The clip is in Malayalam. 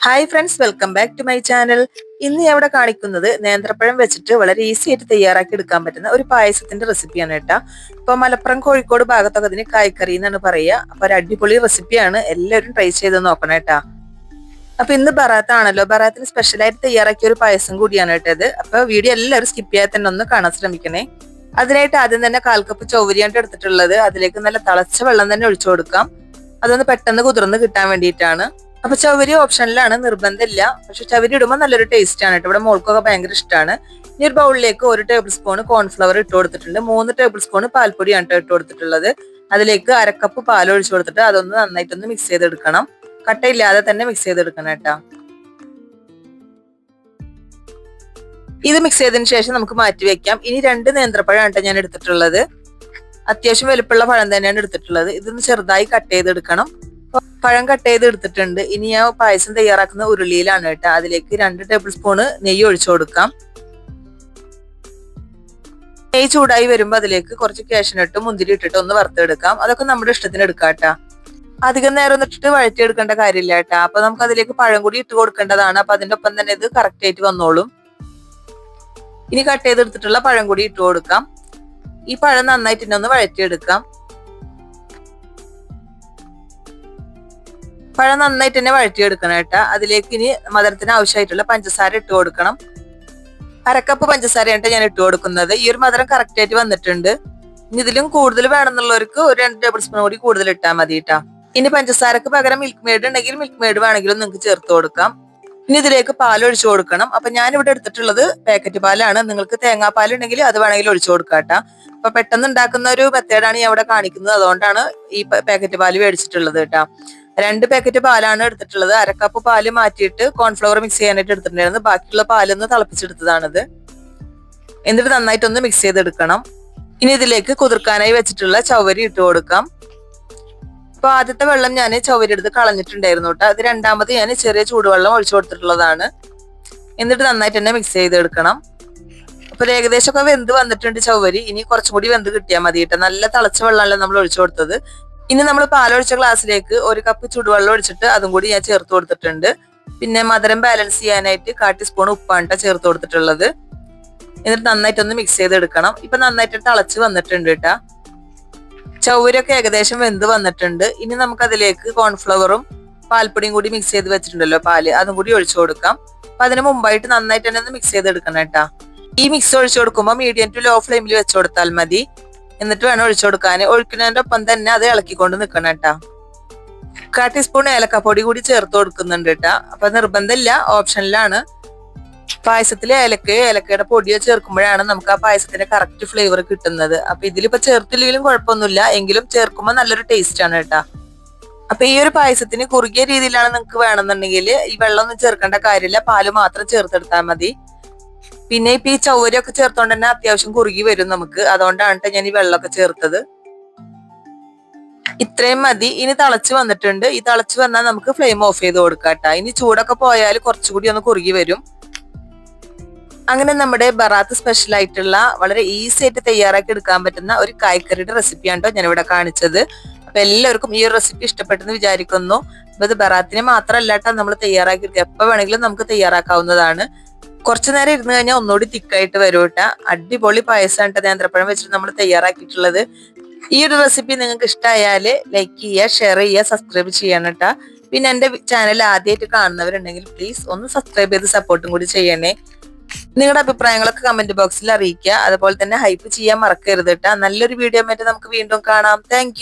Hi friends, welcome back to my channel. ഇന്ന് ഞാൻ ഇവിടെ കാണിക്കുന്നത് നേന്ത്രപ്പഴം വെച്ചിട്ട് വളരെ ഈസി ആയിട്ട് തയ്യാറാക്കി എടുക്കാൻ പറ്റുന്ന ഒരു പായസത്തിന്റെ റെസിപ്പിയാണ് കേട്ടോ. ഇപ്പൊ മലപ്പുറം കോഴിക്കോട് ഭാഗത്തൊക്കെ അതിന് കായ്ക്കറി എന്നാണ് പറയുക. അപ്പൊ ഒരു അടിപൊളി റെസിപ്പിയാണ്, എല്ലാവരും ട്രൈ ചെയ്ത് നോക്കണം കേട്ടാ. അപ്പൊ ഇന്ന് ബറാത്താണല്ലോ, ബറാത്തിന് സ്പെഷ്യലായിട്ട് തയ്യാറാക്കിയ ഒരു പായസം കൂടിയാണ് കേട്ടത്. അപ്പൊ വീഡിയോ എല്ലാവരും സ്കിപ്പ് ചെയ്യാതെ തന്നെ ഒന്ന് കാണാൻ ശ്രമിക്കണേ. അതിനായിട്ട് ആദ്യം തന്നെ 1/4 കപ്പ് ചൗവരിയാണ് എടുത്തിട്ടുള്ളത്. അതിലേക്ക് നല്ല തിളച്ച വെള്ളം തന്നെ ഒഴിച്ചു കൊടുക്കാം. അതൊന്ന് പെട്ടെന്ന് കുതിർന്ന് കിട്ടാൻ വേണ്ടിയിട്ടാണ്. അപ്പൊ ചവരി ഓപ്ഷനിലാണ്, നിർബന്ധമില്ല. പക്ഷെ ചവരി ഇടുമ്പോൾ നല്ലൊരു ടേസ്റ്റ് ആണ് കേട്ടോ. ഇവിടെ മോൾക്കൊക്കെ ഭയങ്കര ഇഷ്ടമാണ്. ഇനി ഒരു ബൗളിലേക്ക് 1 ടേബിൾ സ്പൂൺ കോൺഫ്ലവർ ഇട്ട് കൊടുത്തിട്ടുണ്ട്. 3 ടേബിൾ സ്പൂൺ പാൽപ്പൊടിയാണ് ഇട്ട് കൊടുത്തിട്ടുള്ളത്. അതിലേക്ക് 1/2 കപ്പ് പാൽ ഒഴിച്ചു കൊടുത്തിട്ട് അതൊന്ന് നന്നായിട്ടൊന്ന് മിക്സ് ചെയ്തെടുക്കണം. കട്ടയില്ലാതെ തന്നെ മിക്സ് ചെയ്തെടുക്കണം കേട്ടോ. ഇത് മിക്സ് ചെയ്തതിനു ശേഷം നമുക്ക് മാറ്റി വെക്കാം. ഇനി 2 നേന്ത്രപ്പഴമാണ് കേട്ടോ ഞാൻ എടുത്തിട്ടുള്ളത്. അത്യാവശ്യം വലുപ്പമുള്ള പഴം തന്നെയാണ് എടുത്തിട്ടുള്ളത്. ഇതൊന്ന് ചെറുതായി കട്ട് ചെയ്തെടുക്കണം. പഴം കട്ട് ചെയ്ത് എടുത്തിട്ടുണ്ട്. ഇനി ഞാൻ പായസം തയ്യാറാക്കുന്ന ഉരുളിയിലാണ് കേട്ടോ. അതിലേക്ക് 2 ടേബിൾ സ്പൂണ് നെയ്യ് ഒഴിച്ചു കൊടുക്കാം. നെയ്യ് ചൂടായി വരുമ്പോൾ അതിലേക്ക് കുറച്ച് കാഷ്നട്ടും മുന്തിരി ഇട്ടിട്ട് ഒന്ന് വറുത്തെടുക്കാം. അതൊക്കെ നമ്മുടെ ഇഷ്ടത്തിന് എടുക്കാം കേട്ടോ. അധികം നേരം ഒന്നും ഇട്ടിട്ട് വഴറ്റിയെടുക്കേണ്ട കാര്യമില്ല കേട്ടോ. അപ്പൊ നമുക്ക് അതിലേക്ക് പഴം കൂടി ഇട്ട് കൊടുക്കേണ്ടതാണ്. അപ്പൊ അതിന്റെ ഒപ്പം തന്നെ ഇത് കറക്റ്റ് ആയിട്ട് വന്നോളും. ഇനി കട്ട് ചെയ്തെടുത്തിട്ടുള്ള പഴം കൂടി ഇട്ട് കൊടുക്കാം. ഈ പഴം നന്നായിട്ട് തന്നെ ഒന്ന് വഴറ്റിയെടുക്കാം. പഴം നന്നായിട്ട് തന്നെ വഴറ്റിയെടുക്കണം കേട്ടോ. അതിലേക്ക് ഇനി മധുരത്തിന് ആവശ്യമായിട്ടുള്ള പഞ്ചസാര ഇട്ട് കൊടുക്കണം. 1/2 കപ്പ് പഞ്ചസാരയാണ് ഞാൻ ഇട്ട് കൊടുക്കുന്നത്. ഈ ഒരു മധുരം കറക്റ്റ് ആയിട്ട് വന്നിട്ടുണ്ട്. ഇനി ഇതിലും കൂടുതൽ വേണമെന്നുള്ളവർക്ക് ഒരു 2 ടേബിൾ സ്പൂൺ കൂടി കൂടുതൽ ഇട്ടാൽ മതി കേട്ടോ. ഇനി പഞ്ചസാരക്ക് പകരം മിൽക്ക് മെയ്ഡ് ഉണ്ടെങ്കിൽ മിൽക്ക് മെയ്ഡ് വേണമെങ്കിലും നിങ്ങൾക്ക് ചേർത്ത് കൊടുക്കാം. ഇനി ഇതിലേക്ക് പാൽ ഒഴിച്ചു കൊടുക്കണം. അപ്പൊ ഞാൻ ഇവിടെ എടുത്തിട്ടുള്ളത് പാക്കറ്റ് പാലാണ്. നിങ്ങൾക്ക് തേങ്ങാപ്പാൽ ഉണ്ടെങ്കിൽ അത് വേണമെങ്കിൽ ഒഴിച്ചു കൊടുക്കാം കേട്ടോ. അപ്പൊ പെട്ടെന്ന് ഉണ്ടാക്കുന്ന ഒരു മെത്തേഡാണ് ഞാൻ ഇവിടെ കാണിക്കുന്നത്. അതുകൊണ്ടാണ് ഈ പാക്കറ്റ് പാല് മേടിച്ചിട്ടുള്ളത് കേട്ടോ. 2 പാക്കറ്റ് പാലാണ് എടുത്തിട്ടുള്ളത്. 1/2 കപ്പ് പാല് മാറ്റിയിട്ട് കോൺഫ്ലവർ മിക്സ് ചെയ്യാനായിട്ട് എടുത്തിട്ടുണ്ടായിരുന്നു. ബാക്കിയുള്ള പാലൊന്ന് തിളപ്പിച്ചെടുത്തതാണിത്. എന്നിട്ട് നന്നായിട്ടൊന്ന് മിക്സ് ചെയ്തെടുക്കണം. ഇനി ഇതിലേക്ക് കുതിർക്കാനായി വെച്ചിട്ടുള്ള ചവരി ഇട്ട് കൊടുക്കാം. അപ്പൊ ആദ്യത്തെ വെള്ളം ഞാൻ ചവരി എടുത്ത് കളഞ്ഞിട്ടുണ്ടായിരുന്നു കേട്ടോ. അത് രണ്ടാമത് ഞാൻ ചെറിയ ചൂടുവെള്ളം ഒഴിച്ചു കൊടുത്തിട്ടുള്ളതാണ്. എന്നിട്ട് നന്നായിട്ട് തന്നെ മിക്സ് ചെയ്തെടുക്കണം. അപ്പൊ ഏകദേശമൊക്കെ വെന്ത് വന്നിട്ടുണ്ട് ചവരി. ഇനി കുറച്ചും കൂടി വെന്ത് കിട്ടിയാൽ മതി കേട്ടോ. നല്ല തിളച്ച വെള്ളമല്ല നമ്മൾ ഒഴിച്ചു കൊടുത്തത്. ഇനി നമ്മൾ പാലൊഴിച്ച ഗ്ലാസ്സിലേക്ക് 1 കപ്പ് ചൂടുവെള്ളം ഒഴിച്ചിട്ട് അതും കൂടി ഞാൻ ചേർത്ത് കൊടുത്തിട്ടുണ്ട്. പിന്നെ മധുരം ബാലൻസ് ചെയ്യാനായിട്ട് 1/4 ടീസ്പൂൺ ഉപ്പാണ് ചേർത്ത് കൊടുത്തിട്ടുള്ളത്. എന്നിട്ട് നന്നായിട്ടൊന്ന് മിക്സ് ചെയ്തെടുക്കണം. ഇപ്പൊ നന്നായിട്ട് തിളച്ച് വന്നിട്ടുണ്ട് കേട്ടോ. ചവ്വരൊക്കെ ഏകദേശം വെന്ത് വന്നിട്ടുണ്ട്. ഇനി നമുക്ക് അതിലേക്ക് കോൺഫ്ലവറും പാൽപ്പൊടിയും കൂടി മിക്സ് ചെയ്ത് വെച്ചിട്ടുണ്ടല്ലോ, പാല്, അതും കൂടി ഒഴിച്ചു കൊടുക്കാം. അപ്പൊ അതിന് മുമ്പായിട്ട് നന്നായിട്ട് തന്നെ ഒന്ന് മിക്സ് ചെയ്തെടുക്കണം കേട്ടോ. ഈ മിക്സ് ഒഴിച്ചു കൊടുക്കുമ്പോൾ മീഡിയം ടു ലോ ഫ്ലെയിമിൽ വെച്ച് കൊടുത്താൽ മതി. എന്നിട്ട് വേണം ഒഴിച്ചു കൊടുക്കാൻ. ഒഴിക്കുന്നതിന്റെ ഒപ്പം തന്നെ അത് ഇളക്കിക്കൊണ്ട് നിൽക്കണം കേട്ടോ. 1/4 ടീസ്പൂൺ ഏലക്കപ്പൊടി കൂടി ചേർത്ത് കൊടുക്കുന്നുണ്ട് കേട്ടോ. അപ്പൊ നിർബന്ധമില്ല, ഓപ്ഷനിലാണ്. പായസത്തിലെ ഏലക്കയുടെ പൊടിയോ ചേർക്കുമ്പോഴാണ് നമുക്ക് ആ പായസത്തിന്റെ കറക്റ്റ് ഫ്ലേവർ കിട്ടുന്നത്. അപ്പൊ ഇതിലിപ്പോ ചേർത്തില്ലെങ്കിലും കുഴപ്പമൊന്നുമില്ല, എങ്കിലും ചേർക്കുമ്പോൾ നല്ലൊരു ടേസ്റ്റ് ആണ് കേട്ടോ. അപ്പൊ ഈ ഒരു പായസത്തിന് കുറുകിയ രീതിയിലാണ് നിങ്ങൾക്ക് വേണമെന്നുണ്ടെങ്കിൽ ഈ വെള്ളം ഒന്നും ചേർക്കേണ്ട കാര്യമില്ല, പാല് മാത്രം ചേർത്തെടുത്താൽ മതി. പിന്നെ ഇപ്പൊ ഈ ചവ്വരിയൊക്കെ ചേർത്തോണ്ട് തന്നെ അത്യാവശ്യം കുറുകി വരും നമുക്ക്. അതുകൊണ്ടാണ് ഞാൻ ഈ വെള്ളമൊക്കെ ചേർത്തത്. ഇത്രയും മതി. ഇനി തിളച്ച് വന്നിട്ടുണ്ട്. ഈ തിളച്ച് വന്നാൽ നമുക്ക് ഫ്ലെയിം ഓഫ് ചെയ്ത് കൊടുക്കാം കേട്ടോ. ഇനി ചൂടൊക്കെ പോയാൽ കുറച്ചുകൂടി ഒന്ന് കുറുകി വരും. അങ്ങനെ നമ്മുടെ ബറാത്ത് സ്പെഷ്യൽ ആയിട്ടുള്ള വളരെ ഈസി ആയിട്ട് തയ്യാറാക്കി എടുക്കാൻ പറ്റുന്ന ഒരു കായ്ക്കറിയുടെ റെസിപ്പിയാണ് കേട്ടോ ഞാനിവിടെ കാണിച്ചത്. അപ്പൊ എല്ലാവർക്കും ഈ ഒരു റെസിപ്പി ഇഷ്ടപ്പെട്ടെന്ന് വിചാരിക്കുന്നു. അപ്പൊ ഇത് ബറാത്തിന് മാത്രമല്ല കേട്ടോ നമ്മൾ തയ്യാറാക്കി എടുക്കുക, എപ്പോ വേണമെങ്കിലും നമുക്ക് തയ്യാറാക്കാവുന്നതാണ്. കുറച്ചു നേരം ഇരുന്ന് കഴിഞ്ഞാൽ ഒന്നുകൂടി തിക്കായിട്ട് വരും കേട്ടോ. അടിപൊളി പായസമാണ് കേട്ടോ നേന്ത്രപ്പഴം വെച്ചിട്ട് നമ്മൾ തയ്യാറാക്കിയിട്ടുള്ളത്. ഈ ഒരു റെസിപ്പി നിങ്ങൾക്ക് ഇഷ്ടമായാല് ലൈക്ക് ചെയ്യുക, ഷെയർ ചെയ്യുക, സബ്സ്ക്രൈബ് ചെയ്യണം കേട്ടോ. പിന്നെ എന്റെ ചാനൽ ആദ്യമായിട്ട് കാണുന്നവരുണ്ടെങ്കിൽ പ്ലീസ് ഒന്ന് സബ്സ്ക്രൈബ് ചെയ്ത് സപ്പോർട്ടും കൂടി ചെയ്യണേ. നിങ്ങളുടെ അഭിപ്രായങ്ങളൊക്കെ കമന്റ് ബോക്സിൽ അറിയിക്കുക. അതുപോലെ തന്നെ ഹൈപ്പ് ചെയ്യാൻ മറക്കരുത് കേട്ടോ. നല്ലൊരു വീഡിയോ ആയിട്ട് നമുക്ക് വീണ്ടും കാണാം. താങ്ക്